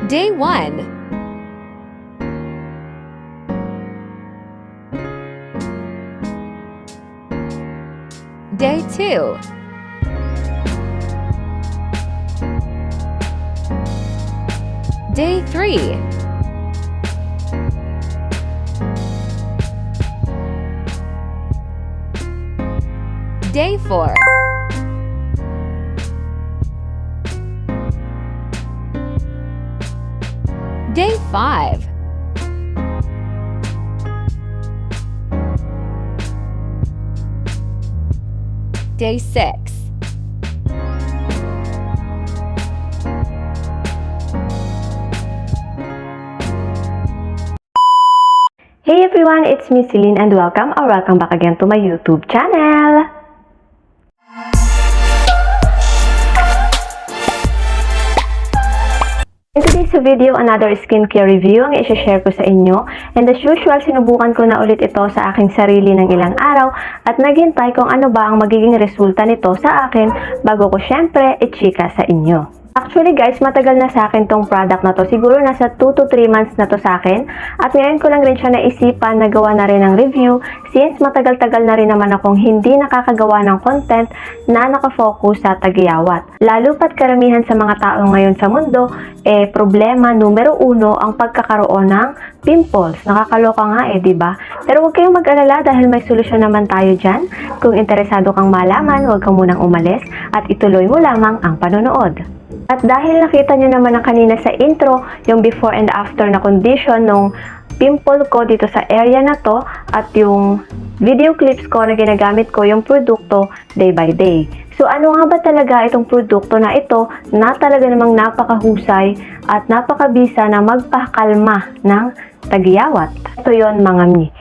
Day 1. Day 2. Day 3. Day 4. Day 5. Day 6. Hey everyone, it's me Celine and welcome back again to my YouTube channel. In today's video, another skincare review ang i-share ko sa inyo. And as usual, sinubukan ko na ulit ito sa aking sarili ng ilang araw at naghintay kung ano ba ang magiging resulta nito sa akin bago ko syempre i-chika sa inyo. Actually guys, matagal na sa akin tong product na to. Siguro nasa 2 to 3 months na to sa akin. At ngayon ko lang rin siya naisipan na gawa na rin ng review since matagal-tagal na rin naman akong hindi nakakagawa ng content na nakafocus sa tagiyawat. Lalo pat karamihan sa mga tao ngayon sa mundo, problema numero 1 ang pagkakaroon ng pimples. Nakakaloka nga diba? Pero huwag kayong mag-alala dahil may solusyon naman tayo dyan. Kung interesado kang malaman, huwag kang munang umalis at ituloy mo lamang ang panonood. At dahil nakita nyo naman na kanina sa intro, yung before and after na condition nung pimple ko dito sa area na to at yung video clips ko na ginagamit ko yung produkto day by day. So ano nga ba talaga itong produkto na ito na talaga namang napakahusay at napakabisa na magpakalma ng tagiyawat? Ito yon mga mi.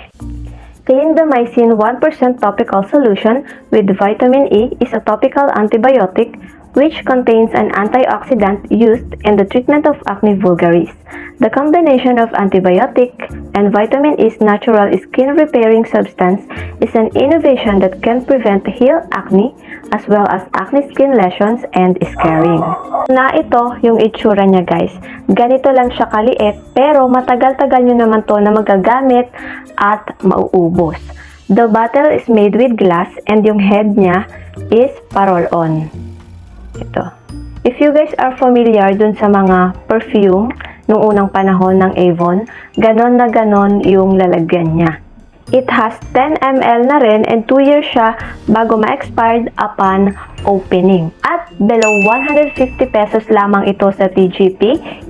Clindamycin 1% topical solution with vitamin E is a topical antibiotic which contains an antioxidant used in the treatment of acne vulgaris. The combination of antibiotic and vitamin E's natural skin repairing substance is an innovation that can prevent heel acne as well as acne skin lesions and scarring. Na ito yung itsura niya guys. Ganito lang siya kaliit pero matagal-tagal nyo naman to na magagamit at mauubos. The bottle is made with glass and yung head niya is pa-roll-on. Ito. If you guys are familiar dun sa mga perfume nung unang panahon ng Avon, ganon na ganon yung lalagyan niya. It has 10 ml na rin and 2 years siya bago ma-expired upon opening. At below 150 pesos lamang ito sa TGP.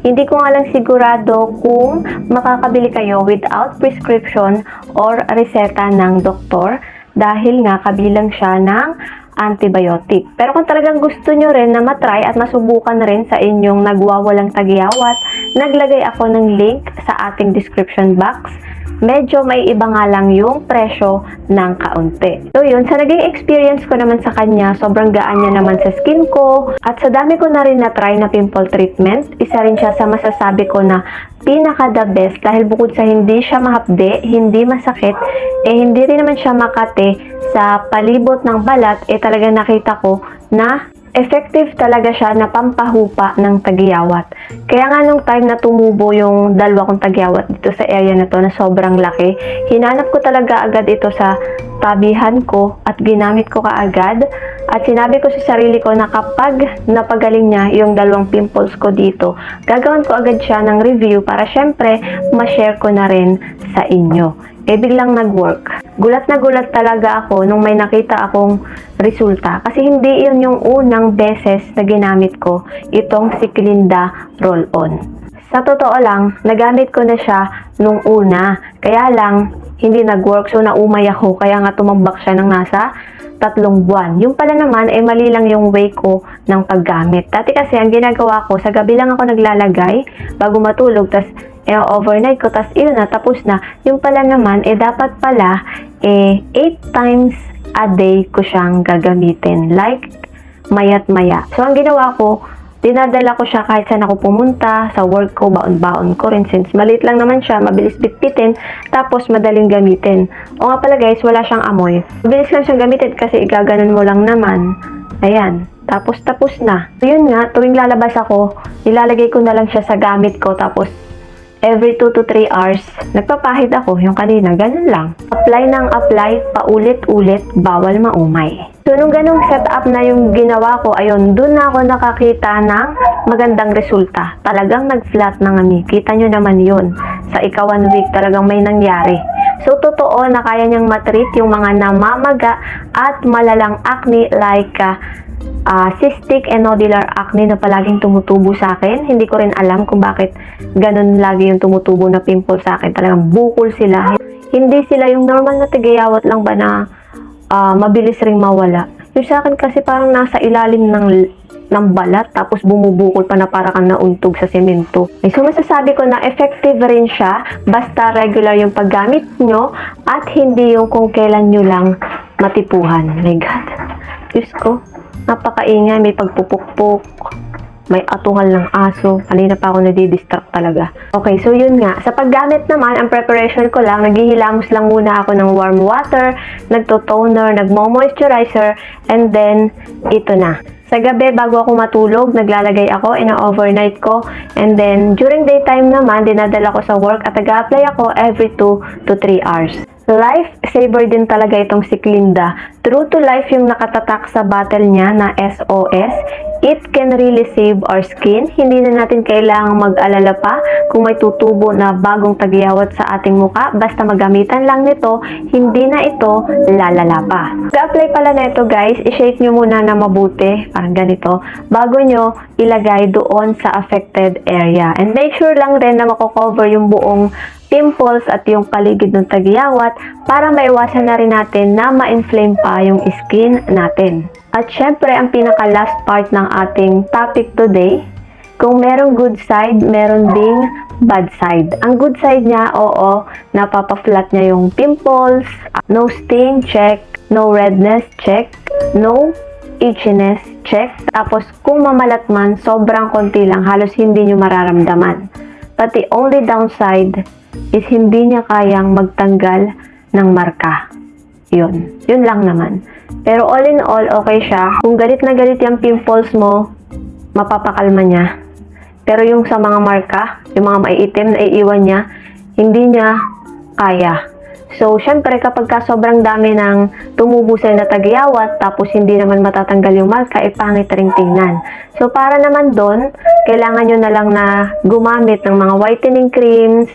Hindi ko nga lang sigurado kung makakabili kayo without prescription or reseta ng doktor dahil nga kabilang siya ng antibiotic. Pero kung talagang gusto nyo rin na matry at masubukan rin sa inyong nagwawalang tagiyawat, naglagay ako ng link sa ating description box. Medyo may iba nga lang yung presyo ng kaunti. So yun, sa naging experience ko naman sa kanya, sobrang gaan niya naman sa skin ko. At sa dami ko na rin na-try na pimple treatment, isa rin siya sa masasabi ko na pinaka the best dahil bukod sa hindi siya mahapde, hindi masakit, hindi rin naman siya makate sa palibot ng balat, talaga nakita ko na effective talaga siya na pampahupa ng tagiyawat. Kaya nga nung time na tumubo yung dalawa kong tagiyawat dito sa area na to na sobrang laki, hinanap ko talaga agad ito sa tabihan ko at ginamit ko kaagad. At sinabi ko sa sarili ko na kapag napagaling niya yung dalawang pimples ko dito, gagawin ko agad siya ng review para syempre ma-share ko na rin sa inyo. Biglang nag-work. Gulat na gulat talaga ako nung may nakita akong resulta kasi hindi yun yung unang beses na ginamit ko itong si Clinda Roll-On. Sa totoo lang, nagamit ko na siya nung una, kaya lang hindi nag-work so naumay ako kaya nga tumambak siya ng nasa 3 buwan. Yung pala naman mali lang yung way ko ng paggamit. Dati kasi ang ginagawa ko, sa gabi lang ako naglalagay bago matulog, tas overnight ko, tas yun na, tapos na. Yung pala naman, dapat pala 8 times a day ko siyang gagamitin. Like, mayat maya. So, ang ginawa ko, dinadala ko siya kahit saan ako pumunta, sa work ko, baon-baon ko rin. Since maliit lang naman siya, mabilis bitbitin, tapos madaling gamitin. O nga pala guys, wala siyang amoy. Mabilis lang siyang gamitin kasi igaganon mo lang naman. Ayan. Tapos tapos na. So, yun nga, tuwing lalabas ako, ilalagay ko na lang siya sa gamit ko. Tapos every 2 to 3 hours, nagpapahid ako. Yung kanina, ganun lang. Apply ng apply, paulit-ulit, bawal maumay. So, nung ganung setup na yung ginawa ko, ayun, dun na ako nakakita ng magandang resulta. Talagang nag-flat na kami. Kita nyo naman yun. Sa ika-1 week, talagang may nangyari. So, totoo na kaya niyang matreat yung mga namamaga at malalang acne like cystic and nodular acne na palaging tumutubo sa akin. Hindi ko rin alam kung bakit ganun lagi yung tumutubo na pimple sa akin. Talagang bukol sila. Hindi sila yung normal na tigayawat lang ba na mabilis ring mawala. Yung sa akin kasi parang nasa ilalim ng balat tapos bumubukol pa na para kang nauntog sa semento. So masasabi ko na effective rin siya basta regular yung paggamit nyo at hindi yung kung kailan nyo lang matipuhan. My God. Diyos ko. Napakaingay, may pagpupukpok, may atuhal ng aso. Kanina pa ako nadidistract talaga. Okay, so yun nga. Sa paggamit naman, ang preparation ko lang, naghihilamos lang muna ako ng warm water, nagto-toner, nagmo-moisturizer, and then, ito na. Sa gabi, bago ako matulog, naglalagay ako, ina-overnight ko, and then, during daytime naman, dinadala ko sa work at nag-apply ako every 2 to 3 hours. Life saver din talaga itong si Clinda. True to life yung nakatatak sa bottle niya na SOS. It can really save our skin. Hindi na natin kailangang mag-alala pa kung may tutubo na bagong tagyawat sa ating muka. Basta magamitan lang nito, hindi na ito lalala pa. Mag-apply pala na ito guys, i-shake nyo muna na mabuti, parang ganito, bago nyo ilagay doon sa affected area. And make sure lang rin na mako-cover yung buong pimples at yung paligid ng tagyawat para maiwasan na rin natin na ma-inflame pa yung skin natin. At syempre, ang pinaka-last part ng ating topic today, kung merong good side, meron ding bad side. Ang good side niya, oo, napapa-flat niya yung pimples, no sting, check, no redness, check, no itchiness, check. Tapos, kung mamalat man, sobrang konti lang, halos hindi nyo mararamdaman. But the only downside is hindi niya kayang magtanggal ng marka. Yun lang naman. Pero all in all, okay siya. Kung galit na galit yung pimples mo, mapapakalma niya. Pero yung sa mga marka, yung mga maiitim na iiwan niya, hindi niya kaya. So, syempre, kapag ka sobrang dami ng tumubo sa'yo na tagyawat, tapos hindi naman matatanggal yung marka, pangit ring tingnan. So, para naman doon, kailangan nyo na lang na gumamit ng mga whitening creams,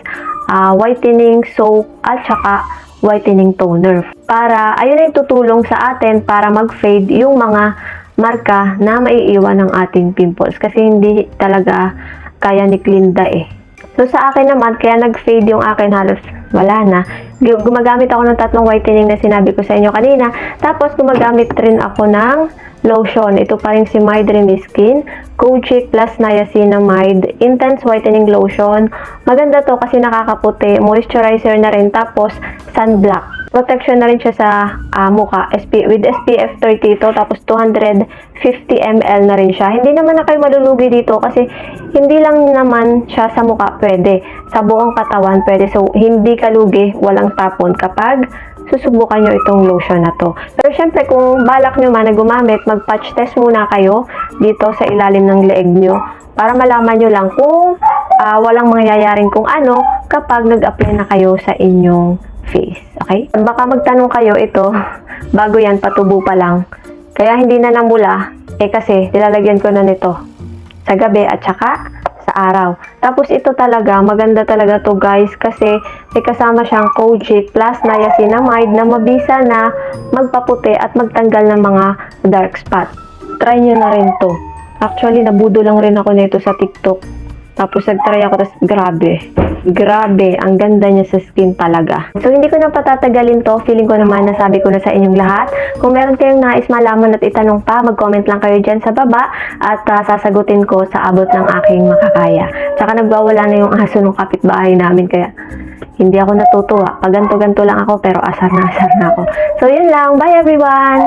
whitening soap, at saka whitening toner. Para, ayun ay tutulong sa atin para mag-fade yung mga marka na maiiwan ng ating pimples. Kasi hindi talaga kaya ni Clinda eh. So, sa akin naman, kaya nag-fade yung akin halos wala na. Gumagamit ako ng 3 whitening na sinabi ko sa inyo kanina. Tapos, gumagamit rin ako ng lotion. Ito pa rin si My Dreamy Skin. Kojic plus Niacinamide Intense Whitening Lotion. Maganda to kasi nakakaputi. Moisturizer na rin. Tapos, sunblock. Protection na rin siya sa mukha. With SPF 30 ito. Tapos, 250 ml na rin siya. Hindi naman na kayo malulugi dito kasi hindi lang naman siya sa mukha pwede. Sa buong katawan pwede. So, hindi kalugi, walang tapon kapag susubukan nyo itong lotion na to. Pero syempre, kung balak nyo man na gumamit, mag-patch test muna kayo dito sa ilalim ng leeg nyo para malaman nyo lang kung walang mangyayaring kung ano kapag nag-apply na kayo sa inyong face. Okay? Baka magtanong kayo ito, bago yan, patubo pa lang. Kaya hindi na namula, kasi nilalagyan ko na nito sa gabi at saka sa araw. Tapos ito talaga, maganda talaga to guys kasi may kasama siyang Kojic plus Niacinamide na mabisa na magpaputi at magtanggal ng mga dark spot. Try nyo na rin to. Actually, nabudo lang rin ako nito sa TikTok. Tapos nag-try ako, tapos grabe, ang ganda niya sa skin talaga. So, hindi ko na patatagalin to. Feeling ko naman nasabi ko na sa inyong lahat. Kung meron kayong nais malaman at itanong pa, mag-comment lang kayo dyan sa baba at sasagutin ko sa abot ng aking makakaya. Tsaka nagwawala na yung aso ng kapitbahay namin, kaya hindi ako natutuwa. Pag ganto-ganto lang ako, pero asar na ako. So, yun lang. Bye everyone!